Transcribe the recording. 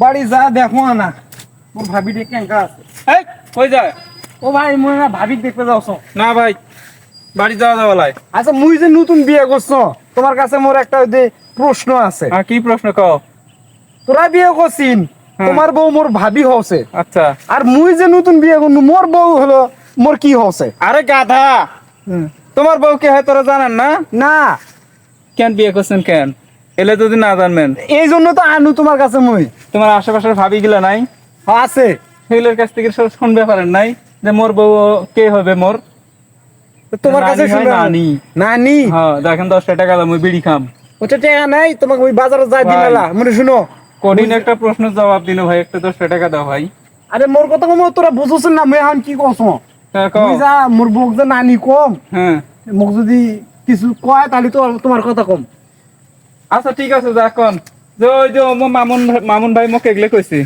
বাড়ি যা দেখো না মোর ভাবি দেখ কেঙ্কা আছে। এই কই যায়? ও ভাই মই না ভাবি দেখতে যাওছ। না ভাই, বাড়ি যাওয়া যাওয়া লাই। আচ্ছা মুই যে নতুন বিয়ে করছো তোমার কাছে মোর একটা প্রশ্ন আছে। হ্যাঁ, কি প্রশ্ন কও? তোরা বিয়ে করছিন হ্যাঁ। তোমার বউ মোর ভাবি হচ্ছে, আচ্ছা। আর মুই যে নতুন বিয়ে করনু মোর বউ হলো মোর কি হচ্ছে? আরে গাধা, তোমার বউ কে হয় তোরা জানেন না? না কেন বিয়ে করছেন কেন? এলে যদি না জানবেন, এই জন্য তো আনু তোমার কাছে মুই। তোমার আশেপাশের ভাবি গুলা নাই? আছে সেগুলোর কাছ থেকে সব শুনবে পারেন নাই যে মোর বউ কে হবে মোর? তোমার নানি কাছে হয়, শুনলাম। নানি। নানি হ্যাঁ, দেখেন 10 টাকা দাম ওই বিড়ি খাম। ওটা টাকা নাই তোমাকে ওই বাজারে যাই ভাই। দিনালা মনে শুনো। কঠিন একটা প্রশ্নের জবাব দিন ভাই, একটু 10 টাকা দাও ভাই। আরে মোর কথা কম তোরা বুঝছ না মুই এখন কি করছ? হ্যাঁ, কও। মুই যা মোর বউক যে নানি কম, হ্যাঁ, মোক যদি কিছু কয় তাহলে তো তোমার কথা কম। আচ্ছা ঠিক আছে, যা কোন যে ওই যে মামুন ভাই মোক এগুলো কইছি।